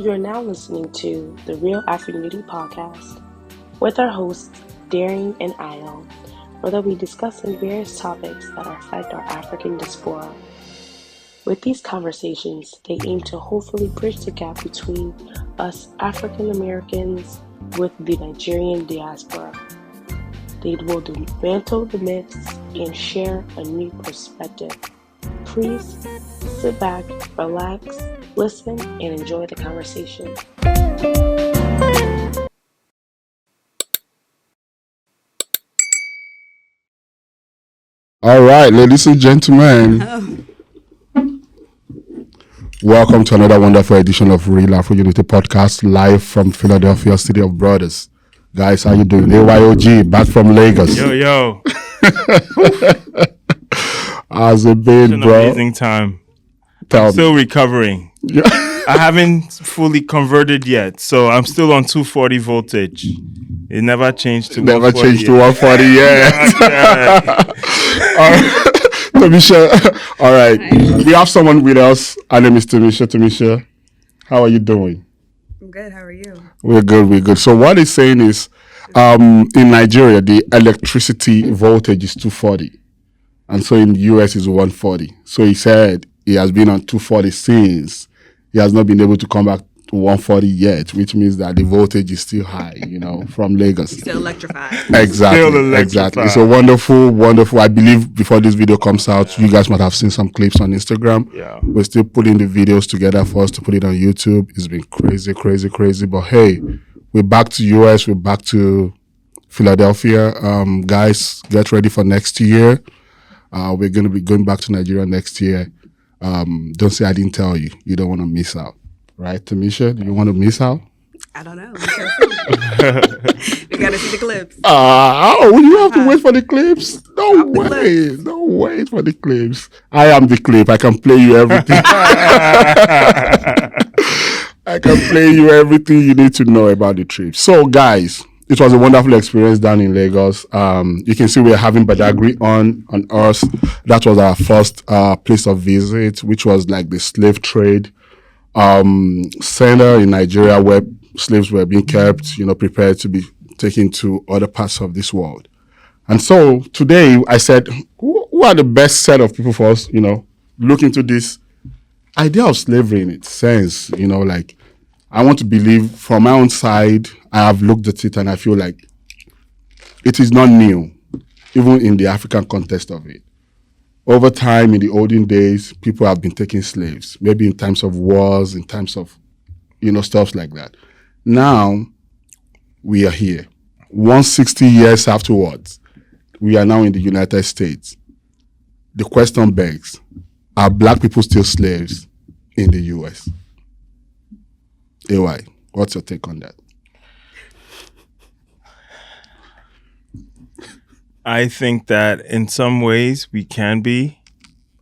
You are now listening to the Real Afro Unity podcast with our hosts, Daring and Ayo, where they'll be discussing various topics that affect our African diaspora. With these conversations, they aim to hopefully bridge the gap between us African Americans with the Nigerian diaspora. They will dismantle the myths and share a new perspective. Please sit back, relax, listen, and enjoy the conversation. All right, ladies and gentlemen, welcome to another wonderful edition of Real Afro Unity podcast, live from Philadelphia, City of Brothers. Guys, how you doing? AYOG, back from Lagos. Yo. How's it been, An bro? amazing time. Tell I'm me. still recovering. Yeah. I haven't fully converted yet, so I'm still on 240 voltage. It never changed to Never 140 changed to 140 yet. All right. Tamisha, all right. Hi. We have someone with us. Her name is Tamisha. Tamisha, how are you doing? I'm good. How are you? We're good. So what he's saying is, in Nigeria, the electricity voltage is 240. And so in the US is 140. So he said he has been on 240 since. He has not been able to come back to 140 yet, which means that the voltage is still high, from Lagos. Still electrified. Exactly. It's a wonderful. I believe before this video comes out, you guys might have seen some clips on Instagram. Yeah. We're still putting the videos together for us to put it on YouTube. It's been crazy. But hey, we're back to US. We're back to Philadelphia. Guys, get ready for next year. We're going to be going back to Nigeria next year. Don't say I didn't tell you. You don't want to miss out. Right, Tamisha? Do you want to miss out? I don't know. We got to see the clips. You have to wait for the clips? Don't wait for the clips. I am the clip. I can play you everything. I can play you everything you need to know about the trip. So, guys, it was a wonderful experience down in Lagos. You can see we're having Badagry on us. That was our first place of visit, which was like the slave trade center in Nigeria where slaves were being kept, prepared to be taken to other parts of this world. And so today I said, who are the best set of people for us, look into this idea of slavery in its sense, I want to believe from my own side, I have looked at it and I feel like it is not new, even in the African context of it. Over time, in the olden days, people have been taking slaves, maybe in times of wars, in times of, stuff like that. Now, we are here. 160 years afterwards, we are now in the United States. The question begs, are black people still slaves in the U.S.? AY, what's your take on that? I think that in some ways we can be.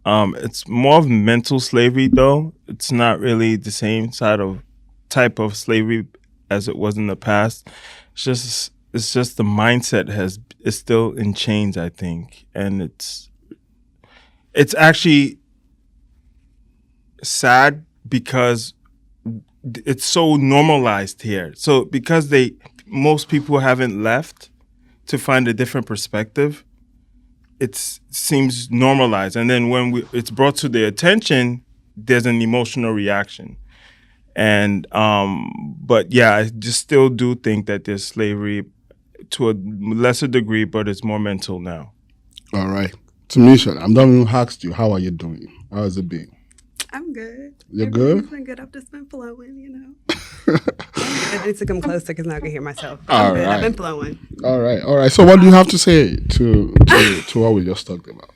It's more of mental slavery, though. It's not really the same type of slavery as it was in the past. It's just the mindset is still in chains, I think, and it's actually sad because it's so normalized here. So because most people haven't left to find a different perspective, it seems normalized. And then when it's brought to their attention, there's an emotional reaction. And but yeah, I just still do think that there's slavery to a lesser degree, but it's more mental now. All right. Tamisha, I'm done with asked you, how are you doing? How has it been? I'm good. You're good? It's been good. I've just been flowing, I need to come closer because now I can hear myself. All Good. right. I've been flowing. All right. So what do you have to say to what we just talked about?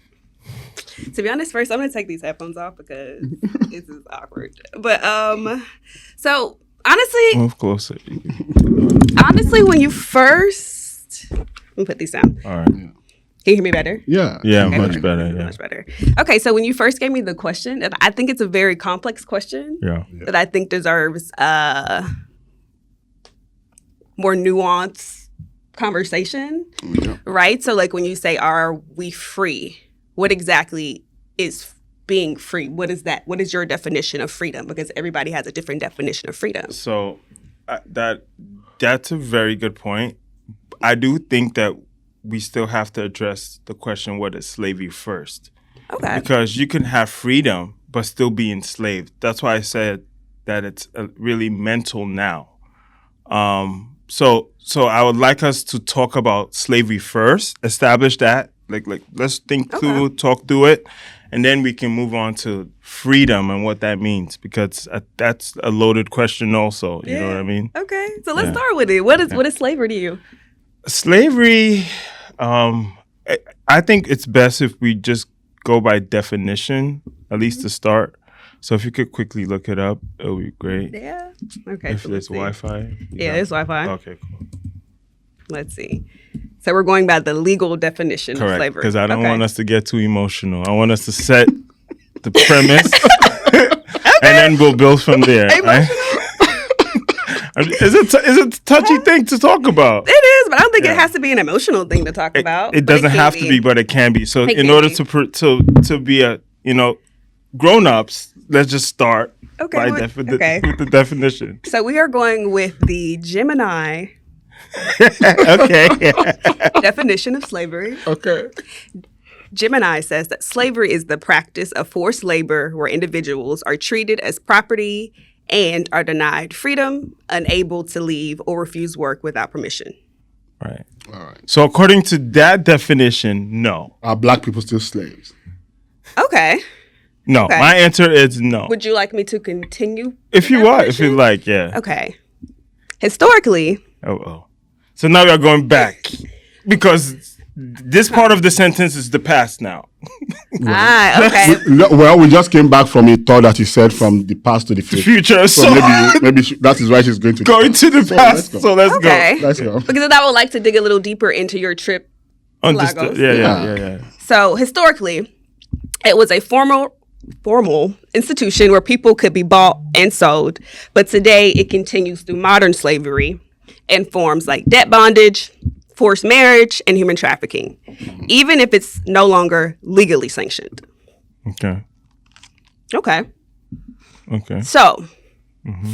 To be honest, first I'm gonna take these headphones off because this is awkward. But so honestly, Move closer. when you first, let me put these down. All right. Can you hear me better? Yeah. Yeah, Okay, much better. Yeah. Much better. Okay, so when you first gave me the question, and I think it's a very complex question that I think deserves more nuanced conversation, right? So like when you say, are we free? What exactly is being free? What is that? What is your definition of freedom? Because everybody has a different definition of freedom. So that's a very good point. I do think that we still have to address the question, what is slavery first? Okay. Because you can have freedom but still be enslaved. That's why I said that it's really mental now. So I would like us to talk about slavery first, establish that, like let's think through, talk through it, and then we can move on to freedom and what that means, because that's a loaded question also. You know what I mean? Okay. So let's start with it. What is slavery to you? Slavery, I think it's best if we just go by definition, at least to start. So if you could quickly look it up, it would be great. Yeah. Okay. If there's Wi-Fi. Yeah, there's Wi-Fi. Okay, cool. Let's see. So we're going by the legal definition of slavery. Because I don't want us to get too emotional. I want us to set the premise, and then we'll build from there. Right? Is it a touchy thing to talk about? It is, but I don't think it has to be an emotional thing to talk about. It doesn't have to be, but it can be. So in order to be a grown-ups, let's just start with the definition. So we are going with the Gemini definition of slavery. Okay. Gemini says that slavery is the practice of forced labor where individuals are treated as property and are denied freedom, unable to leave or refuse work without permission. Right. All right. So according to that definition, no. Are black people still slaves? Okay. No. Okay. My answer is no. Would you like me to continue? If you want. If you like, yeah. Okay. Historically. So now we are going back because this part of the sentence is the past now. Okay. We just came back from a thought that you said from the past to the future. So maybe that is why she's going to the past. So let's go. Let's go. Because I would like to dig a little deeper into your trip to Lagos. Yeah. So historically, it was a formal institution where people could be bought and sold, but today it continues through modern slavery in forms like debt bondage, forced marriage, and human trafficking, even if it's no longer legally sanctioned. Okay. So,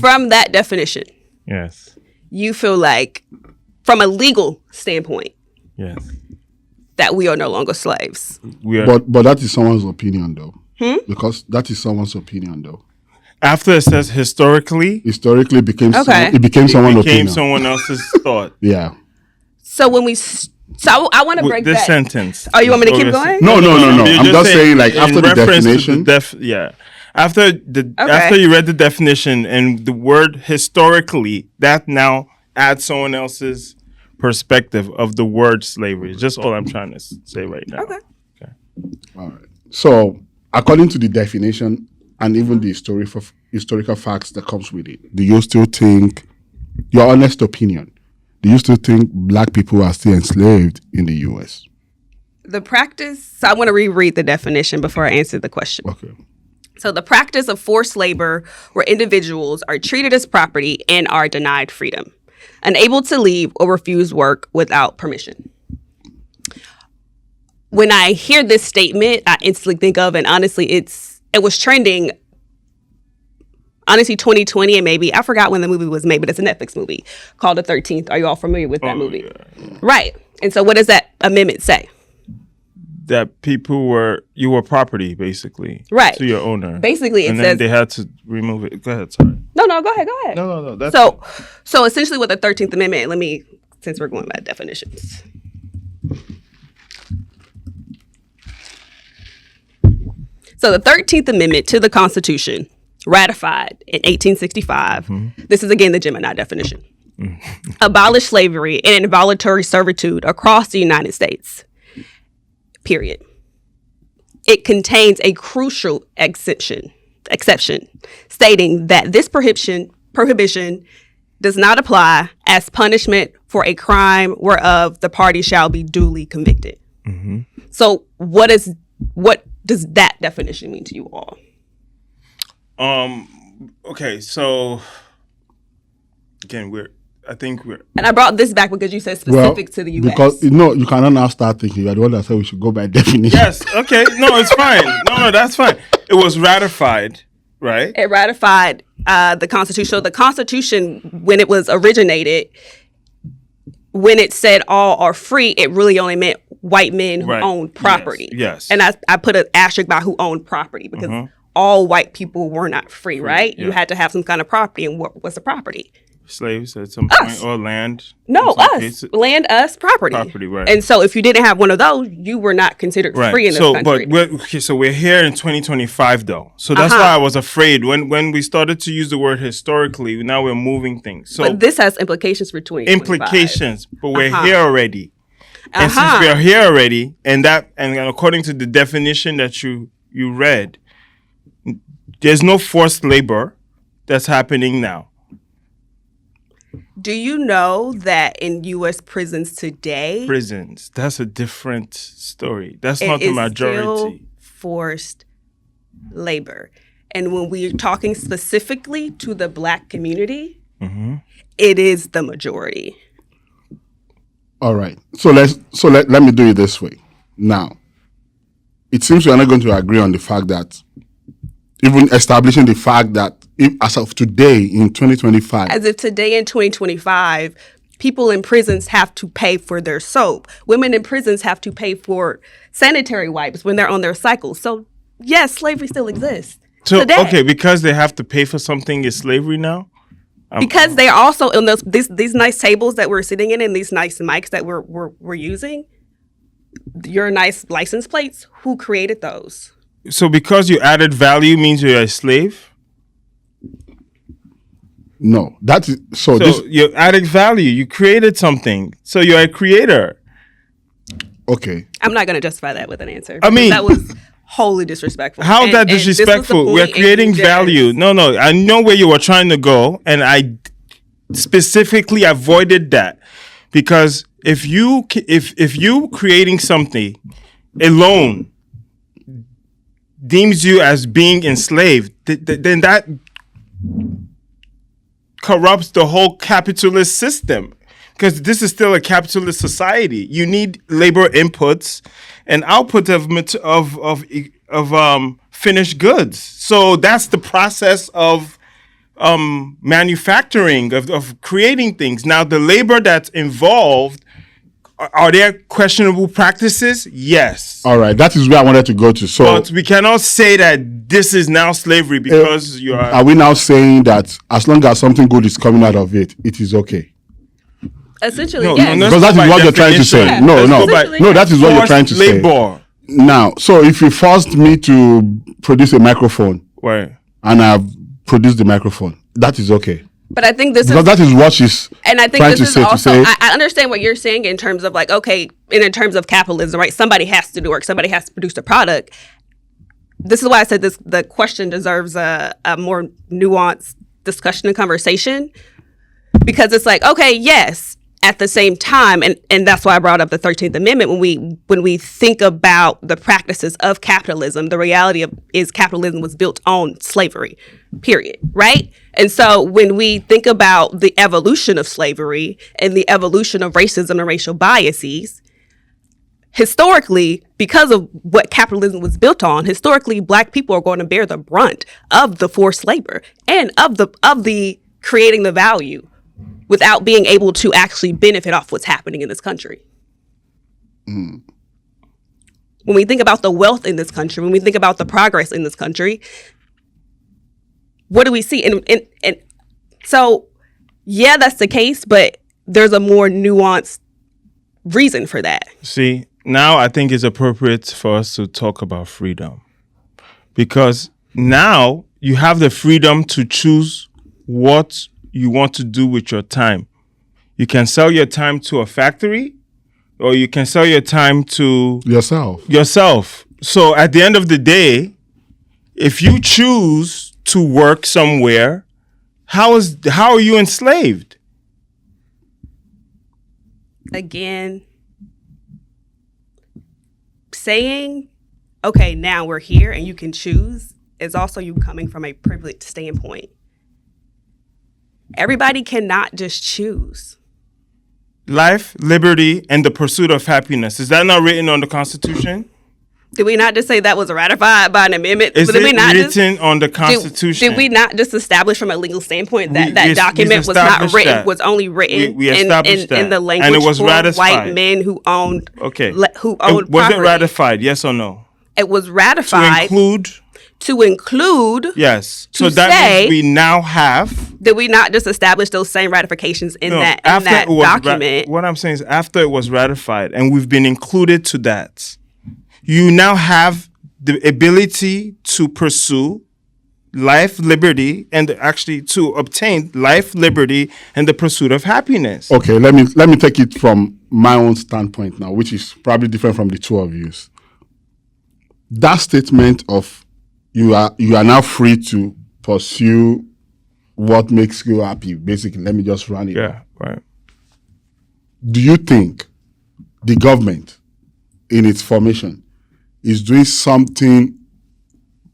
from that definition, yes, you feel like, from a legal standpoint, yes, that we are no longer slaves. We are, but that is someone's opinion, though. Because that is someone's opinion, though. After it says historically, it became someone's opinion. Someone else's thought. Yeah. So when I want to break this sentence. Oh, you want me to keep going? No. I'm just saying, like, after the definition. After you read the definition and the word historically, that now adds someone else's perspective of the word slavery. Just all I'm trying to say right now. Okay. All right. So, according to the definition and even the historical facts that comes with it, do you still think, your honest opinion, do you still think black people are still enslaved in the U.S.? The practice, so I want to reread the definition before I answer the question. Okay. So the practice of forced labor where individuals are treated as property and are denied freedom, unable to leave or refuse work without permission. When I hear this statement, I instantly think of, and honestly, it was trending, honestly, 2020, and maybe, I forgot when the movie was made, but it's a Netflix movie called The 13th. Are you all familiar with that movie? Yeah. Right. And so what does that amendment say? That you were property, basically. Right. To your owner. Basically, it says. And then they had to remove it. Go ahead, sorry. No, go ahead. No. That's so essentially with the 13th Amendment, since we're going by definitions. So the 13th Amendment to the Constitution, ratified in 1865, this is again the Gemini definition, abolished slavery and involuntary servitude across the United States, period. It contains a crucial exception, stating that this prohibition does not apply as punishment for a crime whereof the party shall be duly convicted. So what does that definition mean to you all? Okay, so again, and I brought this back because you said specific to the U.S. Because you cannot now start thinking. You're the one that said we should go by definition. Yes, okay, no, it's fine. No, that's fine. it was ratified, right? It ratified the Constitution. So the Constitution, when it was originated, when it said all are free, it really only meant white men who owned property. Yes. And I put an asterisk by who owned property because all white people were not free, right? Yeah. You had to have some kind of property. And what was the property? Slaves at some point, or land. No, us. Cases. Land, us, property. Property, right. And so if you didn't have one of those, you were not considered free in this country. But we're here in 2025, though. So that's why I was afraid. When we started to use the word historically, now we're moving things. So but this has implications for 2025. Implications, but we're here already. And since we're here already, and according to the definition that you read, there's no forced labor that's happening now. Do you know that in U.S. prisons today... Prisons. That's a different story. That's not the majority. Still forced labor. And when we're talking specifically to the Black community, it is the majority. All right. So let me do it this way. Now, it seems we are not going to agree on the fact that even establishing the fact that if, as of today in 2025. As if today in 2025, people in prisons have to pay for their soap. Women in prisons have to pay for sanitary wipes when they're on their cycles. So, yes, slavery still exists. So, today. Okay, because they have to pay for something is slavery now? Because they're also in these nice tables that we're sitting in and these nice mics that we're using, your nice license plates, who created those? So because you added value means you're a slave? No, that is so. You added value. You created something, so you're a creator. Okay. I'm not going to justify that with an answer. I mean, that was wholly disrespectful. How is that disrespectful? We're creating value. No, I know where you were trying to go, and I specifically avoided that because if you creating something alone deems you as being enslaved, then that corrupts the whole capitalist system, because this is still a capitalist society. You need labor inputs and output of finished goods. So that's the process of manufacturing, of creating things. Now, the labor that's involved, are there questionable practices? Yes. All right, that is where I wanted to go to. So, but we cannot say that this is now slavery because you are. Are we now saying that as long as something good is coming out of it, it is okay? Essentially, yes. Because that is what you're trying to say. Yeah. No, that is what you're trying to labor. Say. Now, so if you forced me to produce a microphone, right, and I've produced the microphone, that is okay. But I think because that is what she's and I think trying this to is say. Also, I understand what you're saying in terms of like, okay, in terms of capitalism, right? Somebody has to do work. Somebody has to produce the product. This is why I said the question deserves a more nuanced discussion and conversation, because it's like, okay, yes, at the same time, and that's why I brought up the 13th Amendment. When we think about the practices of capitalism, the reality is capitalism was built on slavery, period, right? And so when we think about the evolution of slavery and the evolution of racism and racial biases, historically, because of what capitalism was built on, historically, Black people are going to bear the brunt of the forced labor and of the creating the value without being able to actually benefit off what's happening in this country. When we think about the wealth in this country, when we think about the progress in this country, what do we see? And so, yeah, that's the case, but there's a more nuanced reason for that. See, now I think it's appropriate for us to talk about freedom, because now you have the freedom to choose what you want to do with your time. You can sell your time to a factory, or you can sell your time to yourself. So at the end of the day, if you choose to work somewhere, how are you enslaved? Again, saying, okay, now we're here and you can choose, is also you coming from a privileged standpoint. Everybody cannot just choose. Life, liberty, and the pursuit of happiness. Is that not written on the Constitution? Did we not just say that was ratified by an amendment? Is Did it we not written on the Constitution? Did we not just establish from a legal standpoint that We document was not established written, that. was only written We in established that. the And language it was for ratified. white men who owned Okay. who owned Was it property. ratified? Yes or no? It was To ratified include. To Yes. So that say- means we now have. Did we not just establish those same ratifications in that it was document? what I'm saying is, after it was ratified and we've been included to that, you now have the ability to pursue life, liberty, and actually to obtain life, liberty, and the pursuit of happiness. Okay, let me take it from my own standpoint now, which is probably different from the two of you. That statement of you are now free to pursue what makes you happy. Basically, let me just run it. Yeah, right. Do you think the government, in its formation, is doing something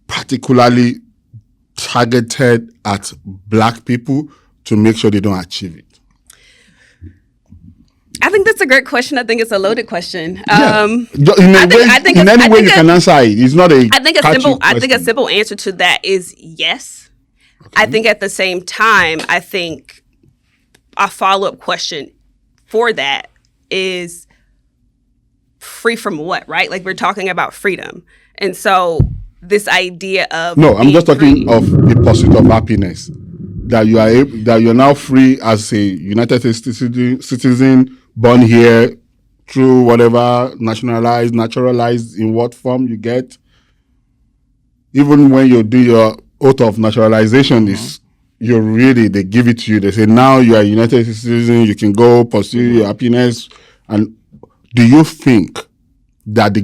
particularly targeted at black people to make sure they don't achieve it? I think that's a great question. I think it's a loaded question. In any way you can answer it. It's not a. I think a simple answer to that is yes. Okay. I think at the same time, I think a follow-up question for that is free from what, right? Like, we're talking about freedom. And so this idea of I'm just talking free, of the pursuit of happiness, that you're now free as a United States citizen, born here, through whatever, naturalized in what form you get. Even when you do your oath of naturalization, they give it to you. They say, now you are a United States citizen, you can go pursue your happiness. And do you think that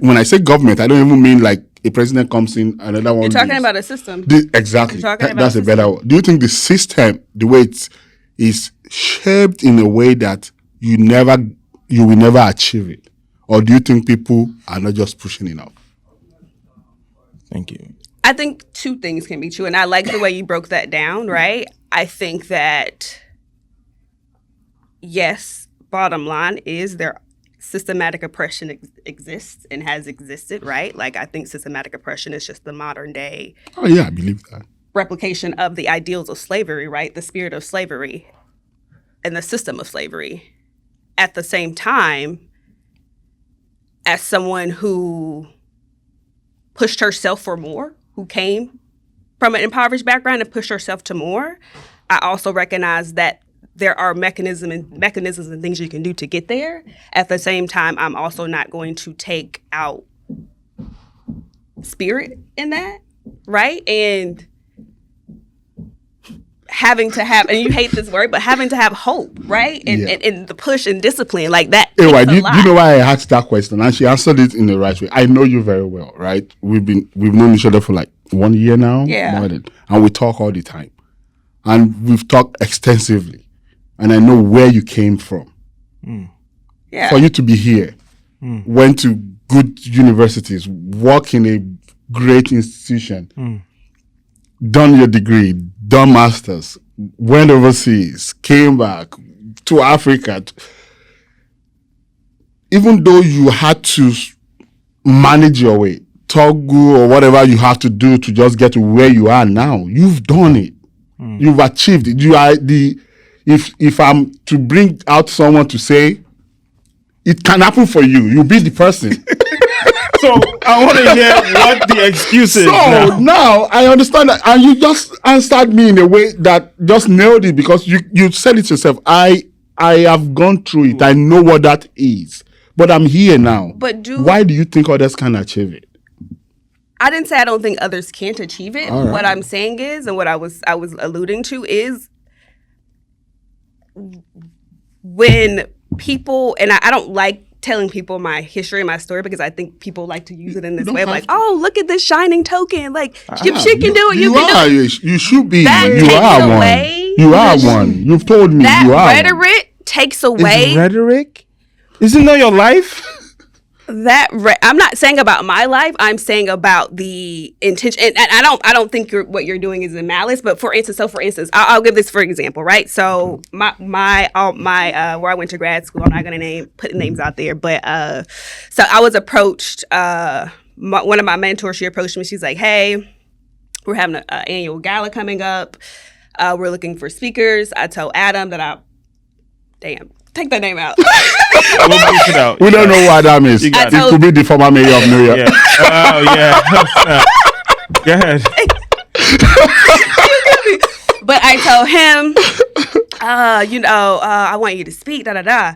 when I say government, I don't even mean like a president comes in, another one. You're talking about a system. Exactly. That's a better word. Do you think the system, the way it is shaped in a way that you will never achieve it? Or do you think people are not just pushing enough? Thank you. I think two things can be true. And I like the way you broke that down, right? I think that, yes, bottom line is there systematic oppression exists and has existed, right? Like, I think systematic oppression is just the modern day. Oh, yeah, I believe that. Replication of the ideals of slavery, right? The spirit of slavery and the system of slavery. At the same time, as someone who pushed herself for more, who came from an impoverished background and pushed herself to more, I also recognize that there are mechanisms and things you can do to get there. At the same time, I'm also not going to take out spirit in that, right? And having to have, and you hate this word, but having to have hope, right? And the push and discipline, like that. Anyway, do you know why I asked that question? And she answered it in the right way. I know you very well, right? We've known each other for like 1 year now. Yeah. And we talk all the time. And we've talked extensively. And I know where you came from. Yeah. For you to be here, went to good universities, work in a great institution, done your degree, done masters, went overseas, came back to Africa. Even though you had to manage your way, toggle or whatever you have to do to just get to where you are now, you've done it. You've achieved it. You are if I'm to bring out someone to say, it can happen for you, you'll be the person. So I want to hear what the excuse is. So now I understand that, and you just answered me in a way that just nailed it, because you said it yourself. I have gone through it. I know what that is, but I'm here now. But why do you think others can achieve it? I didn't say I don't think others can't achieve it. All right. What I'm saying is, and what I was alluding to is, when people, and I don't like telling people my history and my story, because I think people like to use it in this way of like, oh, look at this shining token. Like, she can do it. You can do it. You should be. That You takes are away one. You are one. You've told me that you are rhetoric takes away. Is rhetoric? Isn't that your life? I'm not saying about my life. I'm saying about the intention. And I don't think what you're doing is in malice. But for instance, I'll give this for example, right? So my where I went to grad school, I'm not gonna put names out there, but so I was approached. One of my mentors, she approached me. She's like, "Hey, we're having an annual gala coming up. We're looking for speakers." I told Adam that take that name out. We'll beef it out. We don't know what that means. It could be the former mayor of New York. Yeah. Oh, yeah. Go ahead. But I told him, I want you to speak, da-da-da.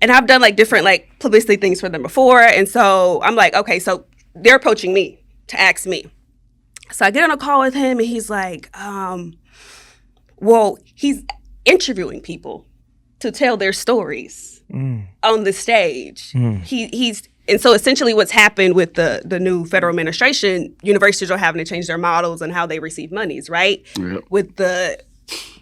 And I've done like different like publicity things for them before. And so I'm like, okay, so they're approaching me to ask me. So I get on a call with him and he's like, well, he's interviewing people to tell their stories on the stage. And so essentially what's happened with the new federal administration, universities are having to change their models and how they receive monies, right? Yep.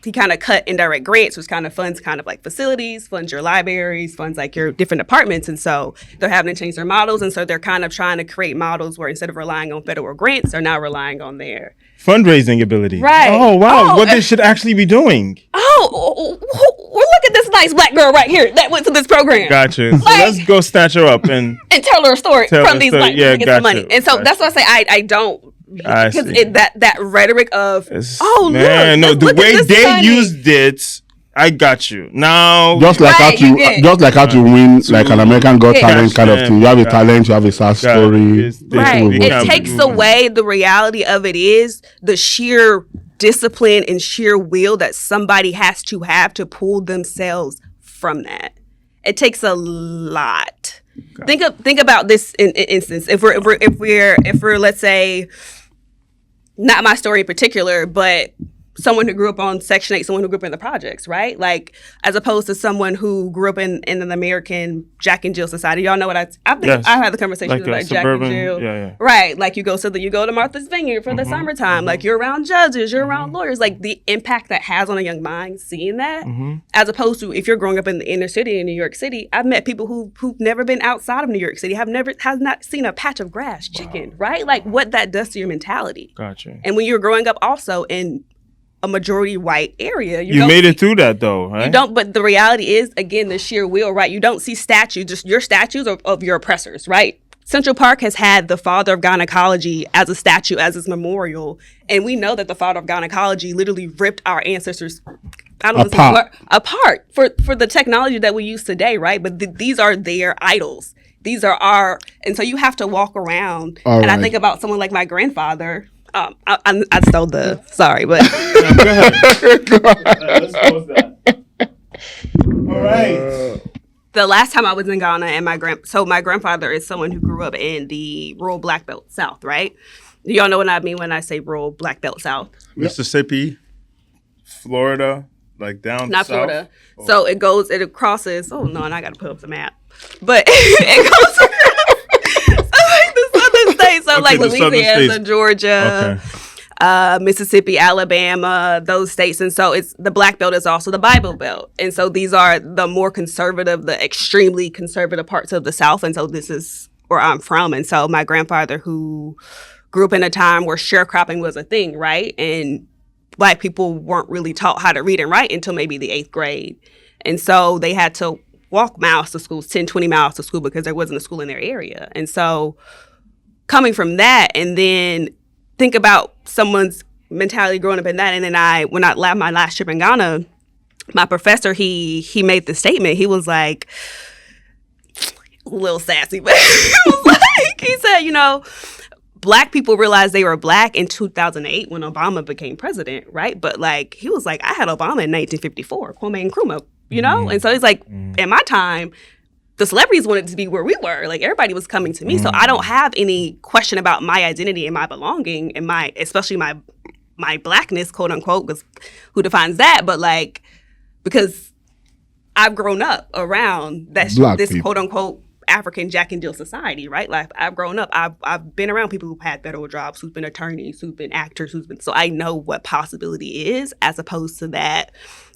He kind of cut indirect grants, which kind of funds kind of like facilities, funds your libraries, funds like your different departments. And so they're having to change their models. And so they're kind of trying to create models where instead of relying on federal grants, they're now relying on their fundraising ability. Right. Oh, wow. What they should actually be doing. Well, look at this nice black girl right here that went to this program. Gotcha. So let's go snatch her up and tell her a story from these black people to get some money. And so that's why I say I don't. Because that rhetoric of man, look, the look way they used it, I got you now. Just like how to win like an American Got Talent kind of thing. You have a talent, you have a sad story. Right. It takes away the reality of it is the sheer discipline and sheer will that somebody has to have to pull themselves from that. It takes a lot. Think about this instance. If we're let's say, not my story in particular, but someone who grew up on Section 8, someone who grew up in the projects, right? Like, as opposed to someone who grew up in an American Jack and Jill society. Y'all know what I think I had the conversation with like Jack and Jill. Yeah. Right. Like you go to Martha's Vineyard for the summertime. Like you're around judges, you're around lawyers. Like the impact that has on a young mind seeing that, as opposed to if you're growing up in the inner city in New York City. I've met people who've never been outside of New York City, has not seen a patch of grass, chicken, right? Like what that does to your mentality. Gotcha. And when you're growing up also in a majority white area. You made it through that though, right? You don't, but the reality is, again, the sheer will, right? You don't see statues, just your statues of your oppressors, right? Central Park has had the father of gynecology as a statue, as its memorial. And we know that the father of gynecology literally ripped our ancestors apart for the technology that we use today, right? But these are their idols. These are and so you have to walk around. I think about someone like my grandfather. I stole sorry, but. Go ahead. Let's close that. All right. The last time I was in Ghana and my grandfather is someone who grew up in the rural Black Belt South, right? Do y'all know what I mean when I say rural Black Belt South? Mississippi, Florida, like down Not south. Florida. Oh. So it crosses, and I got to put up the map. But it goes across. States, so like Louisiana, Georgia, Mississippi, Alabama, those states. And so the Black Belt is also the Bible Belt. And so these are the more conservative, the extremely conservative parts of the South. And so this is where I'm from. And so my grandfather, who grew up in a time where sharecropping was a thing, right? And Black people weren't really taught how to read and write until maybe the 8th grade. And so they had to walk miles to school, 10, 20 miles to school because there wasn't a school in their area. And so coming from that, and then think about someone's mentality growing up in that. And then when I left my last trip in Ghana, my professor, he made the statement. He was like, a little sassy, but he said, Black people realized they were Black in 2008 when Obama became president, right? But like, he was like, I had Obama in 1954, Kwame Nkrumah, And so he's like, in my time, the celebrities wanted to be where we were. Like everybody was coming to me. So I don't have any question about my identity and my belonging and especially my Blackness, quote unquote, because who defines that? But like, because I've grown up around this quote unquote African Jack and Jill society, right? Like I've grown up, I've been around people who've had federal jobs, who've been attorneys, who've been actors, so I know what possibility is, as opposed to that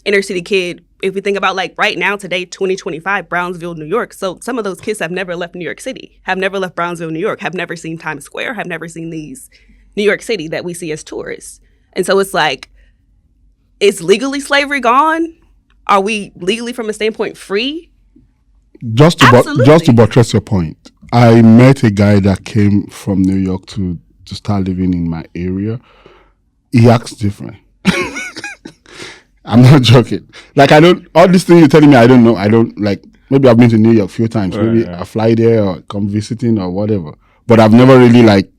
inner city kid. If we think about like right now, today, 2025, Brownsville, New York. So some of those kids have never left New York City, have never left Brownsville, New York, have never seen Times Square, have never seen these New York City that we see as tourists. And so it's like, is legally slavery gone? Are we legally, from a standpoint, free? Just to buttress your point, I met a guy that came from New York to start living in my area. He acts different. I'm not joking. Like, all these things you're telling me, I don't know. I don't, like, maybe I've been to New York a few times. Maybe I fly there or come visiting or whatever. But I've never really, like,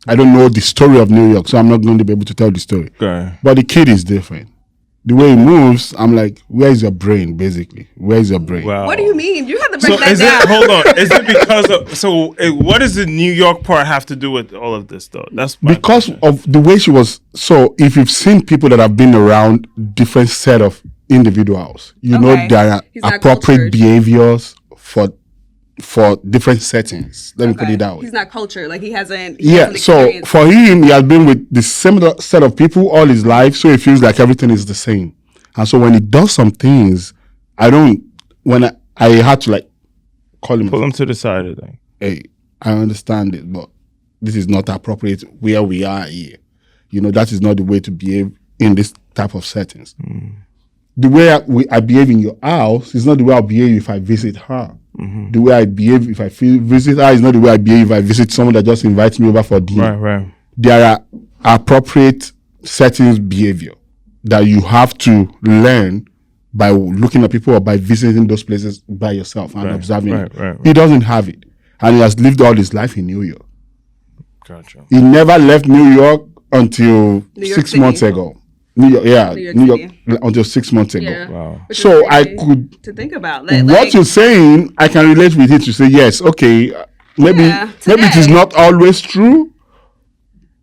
I don't know the story of New York, so I'm not going to be able to tell the story. Okay. But the kid is different. The way he moves, I'm like, where's your brain, basically? Where's your brain? Wow. What do you mean? You have to break So that down. hold on. Is it because of, what does the New York part have to do with all of this, though? That's my Because question. of the way she was. So if you've seen people that have been around different set of individuals, you know there are He's not appropriate cultured. behaviors for different settings. Let me put it that way. He's not cultured. Like he hasn't. So for him, he has been with the similar set of people all his life, so it feels like everything is the same. And so when he does some things, I had to like call him. Pull him to the side of thing. Hey, I understand it, but this is not appropriate where we are here. You know, that is not the way to behave in this type of settings. The way I behave in your house is not the way I'll behave if I visit her. The way I behave if I visit her is not the way I behave if I visit someone that just invites me over for dinner. Right. There are appropriate settings behavior that you have to learn by looking at people or by visiting those places by yourself and observing it. Right. He doesn't have it. And he has lived all his life in New York. Gotcha. He never left New York until New York 6 City. months ago. New York City. until 6 months ago. Yeah. Wow. Which is So I crazy could, to think about. what you're saying, I can relate with it to say, yes, okay, maybe it is not always true.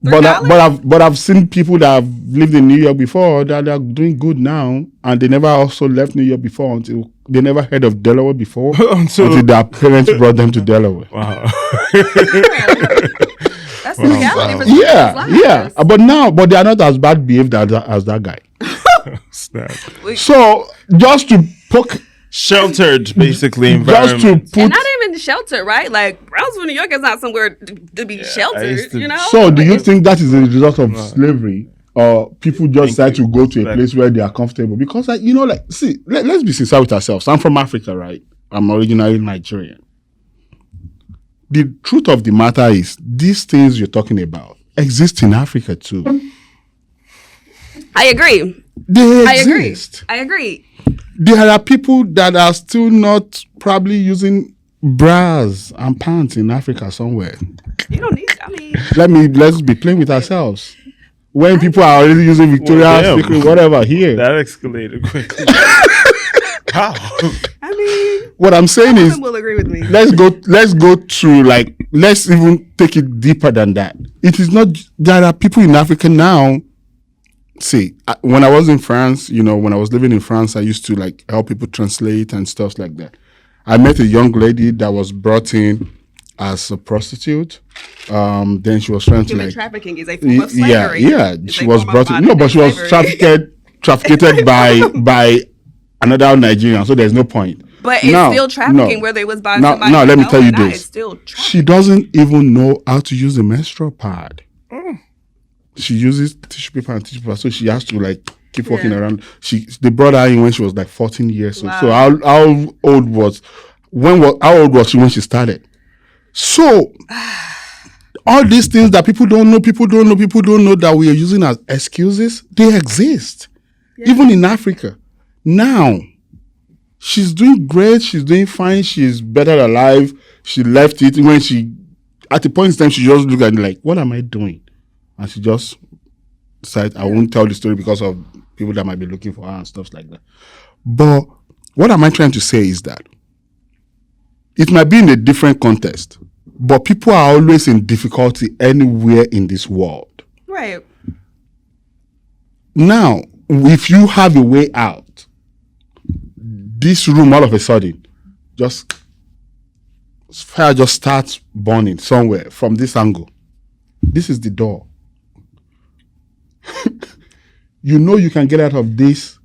But I've seen people that have lived in New York before that are doing good now, and they never also left New York before until they never heard of Delaware before until their parents brought them to Delaware. Wow. That's the reality for some people's lives. But they are not as bad behaved as that guy. Snap. So just to poke, Sheltered, basically, just to environment. put. And not even sheltered, right? Like Brownsville, New York is not somewhere to be sheltered, you know? So do you think that is a result of slavery? Or people just decide to go to a place where they are comfortable? Because, let's be sincere with ourselves. I'm from Africa, right? I'm originally Nigerian. The truth of the matter is, these things you're talking about exist in Africa too. I agree. They exist. I agree. There are people that are still not probably using bras and pants in Africa somewhere. You don't need, Let's be playing with ourselves. When people are already using Victoria's Secret, whatever, here. That escalated quickly. How? What I'm saying is, will agree with me. let's go to let's even take it deeper than that. It is not, there are people in Africa now. See, when I was in France, when I was living in France, I used to help people translate and stuff like that. I met a young lady that was brought in as a prostitute. Then she was trying Human to trafficking is a form of slavery. She was brought in. No, but she was trafficked by another Nigerian. So there's no point. But it's still trafficking, whether it was by somebody. Now let me tell you this. It's still she doesn't even know how to use a menstrual pad. She uses tissue paper and tissue paper, so she has to keep walking around. They brought her in when she was 14 years old. So how old was she when she started? So all these things that people don't know that we are using as excuses, they exist. Even in Africa. Now, she's doing great, she's doing fine, she's better alive. She left it when at a point in time, she just looked at it what am I doing? And she just said, I won't tell the story because of people that might be looking for her and stuff like that. But what am I trying to say is that it might be in a different context, but people are always in difficulty anywhere in this world. right. Now, if you have a way out, this room all of a sudden, fire just starts burning somewhere from this angle. This is the door. You can get out of this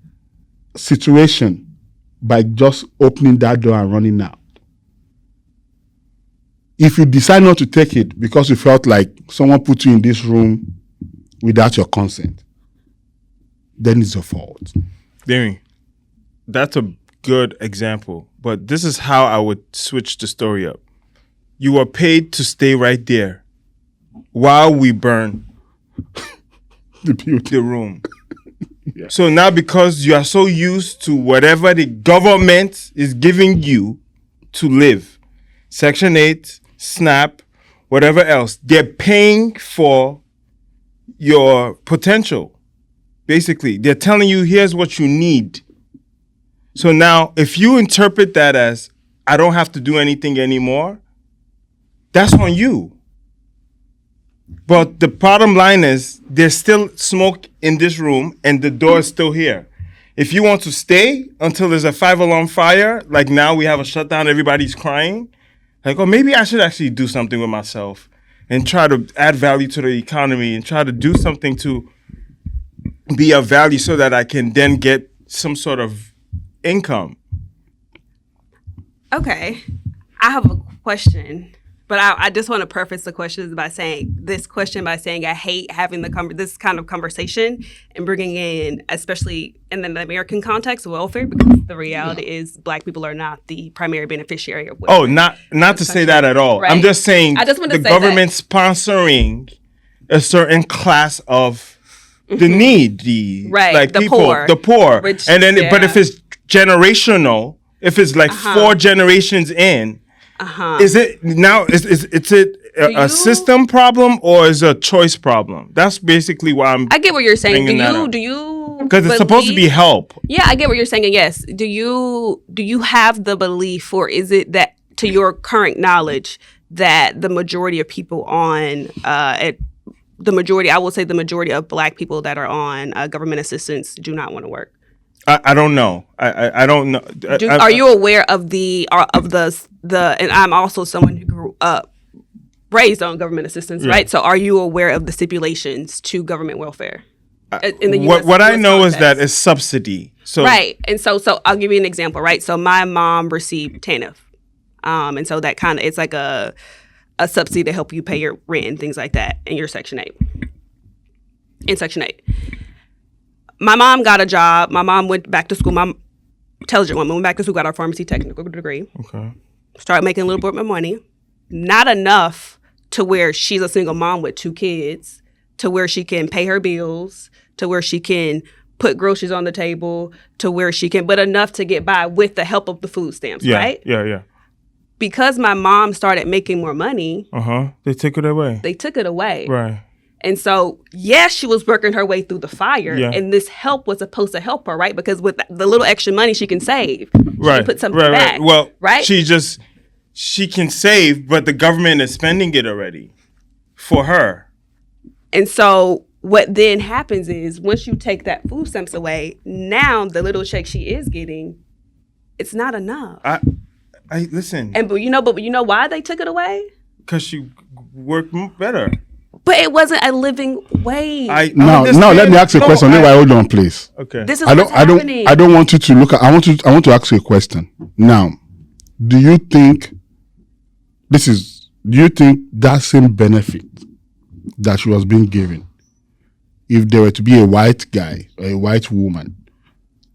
situation by just opening that door and running out. If you decide not to take it because you felt like someone put you in this room without your consent, then it's your fault. Darian, that's a good example, but this is how I would switch the story up. You are paid to stay right there while we burn the room. Yeah. So now, because you are so used to whatever the government is giving you to live, Section 8, SNAP, whatever else, they're paying for your potential. Basically, they're telling you, here's what you need. So now, if you interpret that as, I don't have to do anything anymore, that's on you. But the bottom line is, there's still smoke in this room and the door is still here. If you want to stay until there's a 5-alarm fire, like now we have a shutdown, everybody's crying, like, oh, maybe I should actually do something with myself and try to add value to the economy and try to do something to be of value so that I can then get some sort of income. Okay. I have a question, but I just want to preface the question by saying I hate having this kind of conversation and bringing in, especially in the American context, welfare, because the reality is Black people are not the primary beneficiary of welfare. Oh, not to say that at all. Right. I'm just saying the government sponsoring a certain class of the needy, right? Like the people, the poor, which, and then but if it's generational, if it's like 4 generations in, is it now? Is it a system problem or is it a choice problem? That's basically why I get what you're saying. Do you? Because it's supposed to be help. Yeah, I get what you're saying. And yes, do you have the belief, or is it that, to your current knowledge, that the majority of people on the majority of Black people that are on government assistance do not want to work? I don't know. I don't know. Are you aware of the and I'm also someone who grew up raised on government assistance, right? So are you aware of the stipulations to government welfare in the US? What I know is that it's subsidy. So right. And so I'll give you an example, right? So my mom received TANF. And so that kind of, it's like a subsidy to help you pay your rent and things like that in your Section 8. In Section 8. My mom got a job. My mom went back to school. My intelligent woman went back to school, got her pharmacy technical degree. Okay. Started making a little bit more money. Not enough to where she's a single mom with 2 kids, to where she can pay her bills, to where she can put groceries on the table, to where she can, but enough to get by with the help of the food stamps, right? Yeah. Because my mom started making more money. They took it away. Right. And so, yes, she was working her way through the fire, and this help was supposed to help her, right? Because with the little extra money she can save, she can put something back. Well, right? She can save, but the government is spending it already for her. And so what then happens is, once you take that food stamps away, now the little check she is getting, it's not enough. I listen. But you know why they took it away? Because she worked better. But it wasn't a living wage. Now let me ask you a question. Hold on, please. Okay. This is happening. I don't want you to look at. I want to ask you a question. Now, do you think that same benefit that she was being given, if there were to be a white guy or a white woman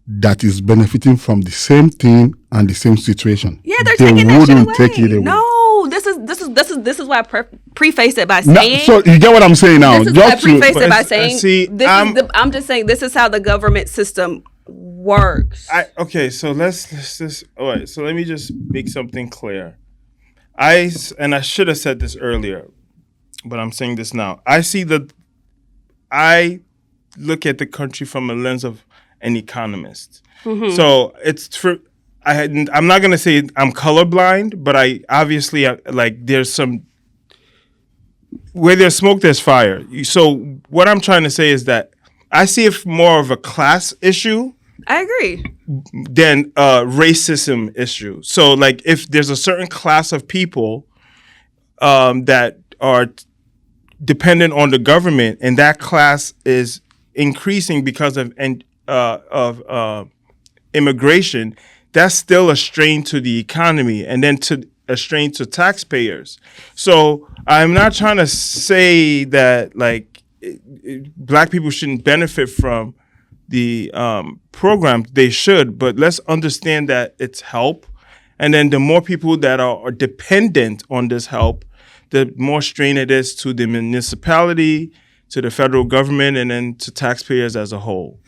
that is benefiting from the same thing and the same situation, they wouldn't take it away? No, this is why I preface it by saying. So you get what I'm saying now. This is why I preface it by saying. I'm just saying this is how the government system works. So let's just. All right. So let me just make something clear. I should have said this earlier, but I'm saying this now. I look at the country from a lens of an economist. Mm-hmm. So it's true. I'm not going to say I'm colorblind, but I obviously there's some, where there's smoke, there's fire. So what I'm trying to say is that I see it more of a class issue. I agree. Than a racism issue. So if there's a certain class of people that are dependent on the government, and that class is increasing because of immigration, that's still a strain to the economy and then to a strain to taxpayers. So I'm not trying to say that like Black people shouldn't benefit from the program. They should, but let's understand that it's help. And then the more people that are dependent on this help, the more strain it is to the municipality, to the federal government, and then to taxpayers as a whole.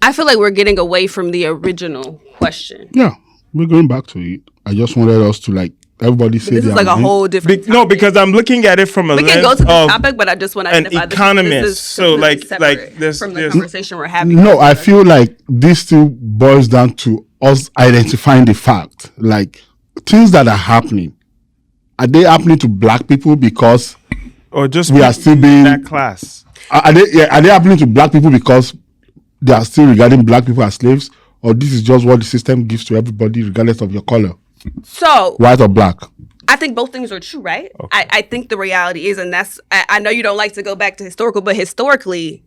I feel like we're getting away from the original question. Yeah, we're going back to it. I just wanted us to like everybody say This is like a whole different No, because I'm looking at it from a we lens can go to the of topic, but I just want to an identify economist. This is So like separate from the conversation we're having. No, I feel like this still boils down to us identifying the fact. Like things that are happening, are they happening to Black people because or just we are still being that class? Are they happening to Black people because they are still regarding Black people as slaves, or this is just what the system gives to everybody regardless of your color, So white or Black? I think both things are true, right? Okay. I think the reality is, and that's I know you don't like to go back to historical, but historically,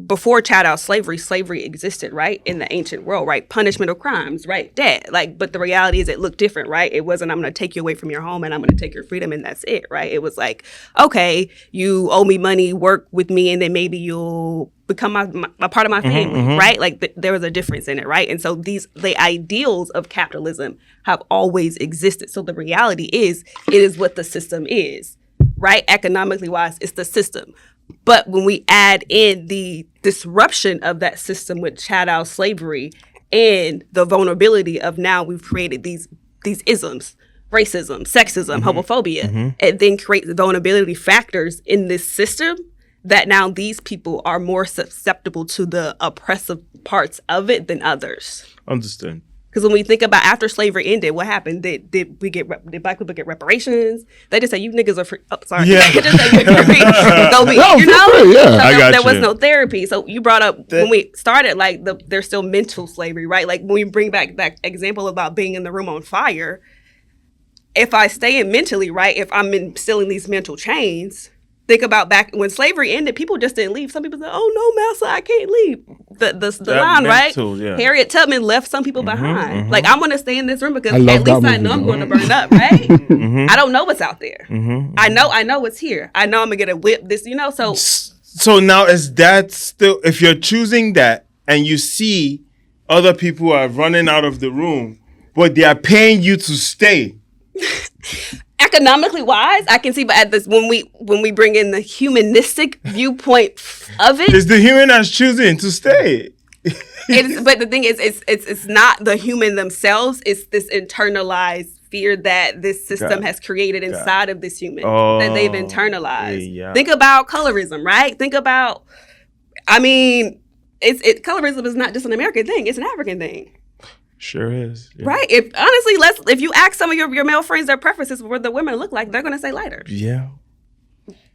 before chattel slavery existed, right? In the ancient world, right? Punishment of crimes, right? Death. Like, but the reality is it looked different, right? It wasn't, I'm going to take you away from your home and I'm going to take your freedom and that's it, right? It was like, okay, you owe me money, work with me, and then maybe you'll become a part of my family, right? Like there was a difference in it, right? And so the ideals of capitalism have always existed. So the reality is, it is what the system is, right? Economically wise, it's the system. But when we add in the disruption of that system with chattel slavery and the vulnerability of now we've created these isms, racism, sexism, homophobia, and then create the vulnerability factors in this system that now these people are more susceptible to the oppressive parts of it than others. Understood. Because when we think about after slavery ended, what happened? Did Black people get reparations? They just say you niggas are free. Oh, sorry. Yeah. They just say you're free. Go be, No, you know? free, yeah. So there was no therapy. So you brought up when we started, like there's still mental slavery, right? Like when we bring back that example about being in the room on fire. If I stay in mentally, right? If I'm still in these mental chains. Think about back when slavery ended, people just didn't leave. Some people said, "Oh no, master, I can't leave." The line, mental, right? Yeah. Harriet Tubman left some people behind. Like I'm gonna stay in this room because I at least I know I'm going to burn up, right? I don't know what's out there. I know what's here. I know I'm gonna get a whip. This, you know. So now is that still? If you're choosing that and you see other people are running out of the room, but they are paying you to stay. Economically wise, I can see, but at this when we bring in the humanistic viewpoint of it, It's the human that's choosing to stay. but the thing is, it's not the human themselves. It's this internalized fear that this system has created inside of this human that they've internalized. Yeah. Think about colorism, right? Think about, colorism is not just an American thing; it's an African thing. Sure is. Yeah. Right. If you ask some of your male friends their preferences for what the women look like, they're going to say lighter. Yeah.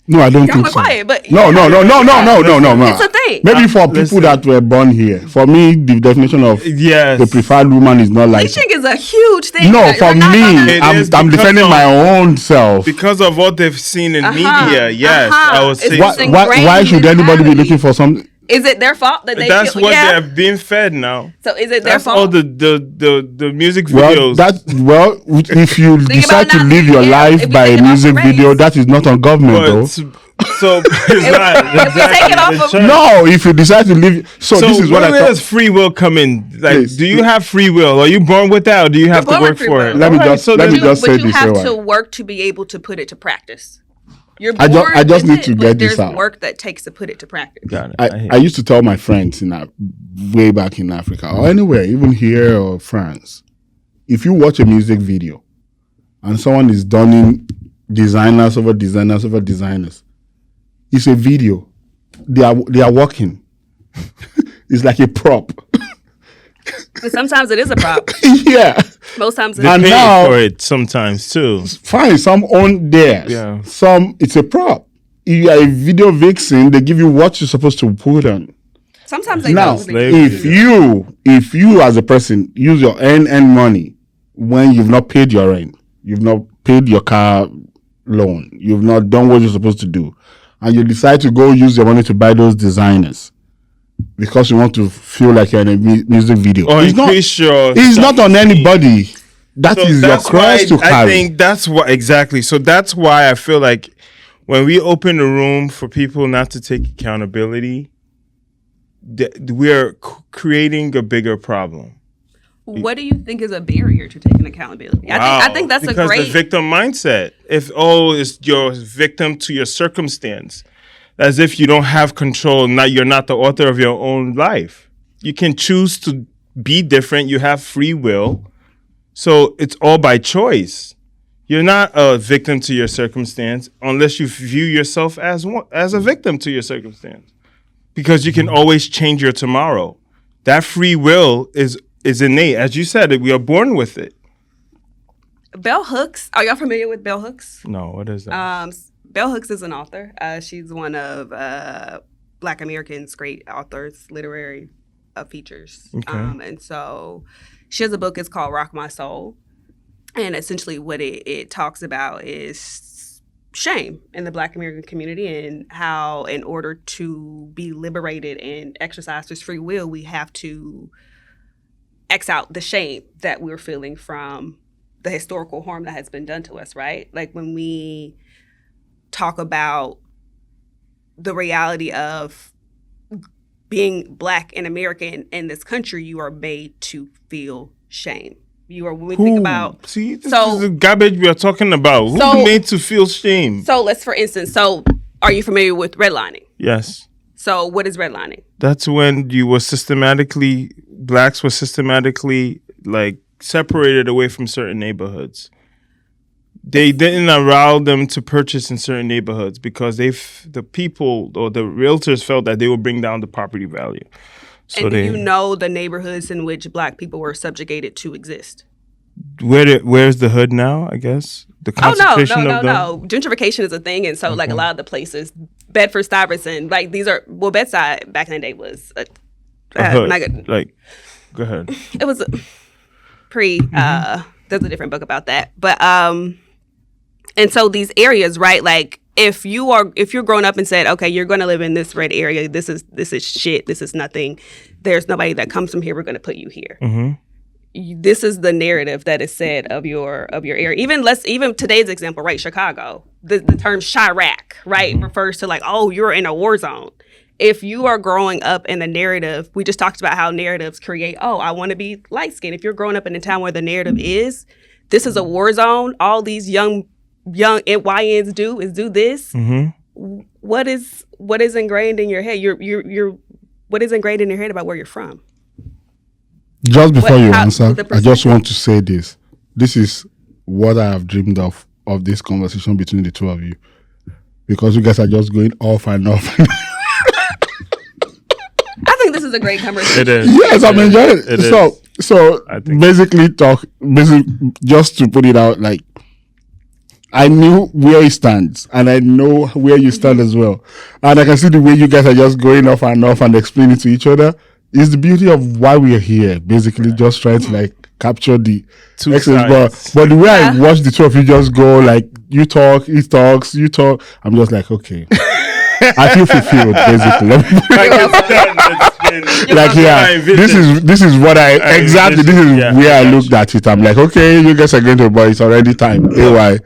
No, I don't Y'all think are so. quiet, but No. It's a thing. Maybe for people listen. that were born here. For me, the definition of Yes. the preferred woman is not like. Bleaching is a huge thing. No, You're for not me, gonna- It is I'm because defending of- my own self. Because of what they've seen in media, yes, I would It's say. just So. Why should anybody be looking for some? Is it their fault that they That's feel, what yeah. they're being fed now. So is it their That's fault? all the music Well, videos. if you decide to not- live your yeah, life if you by think a about music the video, race. that is not on government, But, though. so it's not. if we take it off of- Exactly. No, if you decide to live. So this is what I where thought. does free will come in? Like, Please. do you have free will? Are you born with that, or do you have to born work with free for will. it? Let me Alright, just- so let me then- just say But you this have way. to work to be able to put it to practice. You're I born just with need it, to but get this there's out. work that takes to put it to practice. Got it. I used to tell my friends way back in Africa or anywhere, even here or France, if you watch a music video and someone is donning designers over designers over designers, it's a video. They are working. It's like a prop. But sometimes it is a prop. Yeah. Most times it They And pay now- for it sometimes too. Fine, some own theirs. Yeah. Some it's a prop. If you are a video vixen, they give you what you're supposed to put on. Sometimes they Now, don't. Slavery. if you as a person use your earn money when you've not paid your rent, you've not paid your car loan, you've not done what you're supposed to do, and you decide to go use your money to buy those designers, because you want to feel like you're in a music video. Or It's not. increase your It's not on self-esteem. anybody. That is your that's why cross to carry. I think that's what exactly. So that's why I feel like when we open the room for people not to take accountability, we're creating a bigger problem. What do you think is a barrier to taking accountability? Wow. I think that's because a great the victim mindset. If it's you're victim to your circumstance, as if you don't have control. You're not the author of your own life. You can choose to be different. You have free will, so it's all by choice. You're not a victim to your circumstance unless you view yourself as a victim to your circumstance, because you can always change your tomorrow. That free will is innate. As you said, we are born with it. Bell Hooks. Are y'all familiar with Bell Hooks? No, what is that? Bell Hooks is an author. She's one of Black Americans' great authors, literary features. Okay. And so she has a book. It's called Rock My Soul. And essentially what it talks about is shame in the Black American community, and how in order to be liberated and exercise this free will, we have to X out the shame that we're feeling from the historical harm that has been done to us, right? Like when we talk about the reality of being Black and American in this country, you are made to feel shame. When we think about... This is the garbage we are talking about. Who made to feel shame? So let's, for instance, are you familiar with redlining? Yes. So what is redlining? That's when blacks were systematically like separated away from certain neighborhoods. They didn't allow them to purchase in certain neighborhoods because the people or the realtors felt that they would bring down the property value. So and do you know the neighborhoods in which Black people were subjugated to exist? Where's the hood now, I guess? The concentration no. Gentrification is a thing, and so like a lot of the places, Bedford Stuyvesant, like these are, Bedside back in the day was a hood. Go ahead. It was there's a different book about that. But and so these areas, right, like if you're grown up and said, okay, you're going to live in this red area, this is shit, this is nothing, there's nobody that comes from here, we're going to put you here. Mm-hmm. This is the narrative that is said of your area. Even today's example, right? Chicago, the term Chirac, right, refers to like, oh, you're in a war zone. If you are growing up in the narrative, we just talked about how narratives create, oh, I want to be light skinned. If you're growing up in a town where the narrative is, this is a war zone, all these young YNs do this. Mm-hmm. What is ingrained in your head? What is ingrained in your head about where you're from? Just before you answer, I just want to say this. This is what I have dreamed of this conversation between the two of you, because you guys are just going off and off. I think this is a great conversation. It is. Yes, I'm enjoying it. So basically, just to put it out, like, I knew where he stands, and I know where you stand as well. And I can see the way you guys are just going off and explaining to each other. Is the beauty of why we are here. Basically, just trying to like capture the two sides. But the way I watch the two of you just go, like, you talk, he talks, you talk. I'm just like, okay. I feel fulfilled, basically. This is what this is where I looked at it. I'm like, okay, you guys are going to, but it's already time. AY.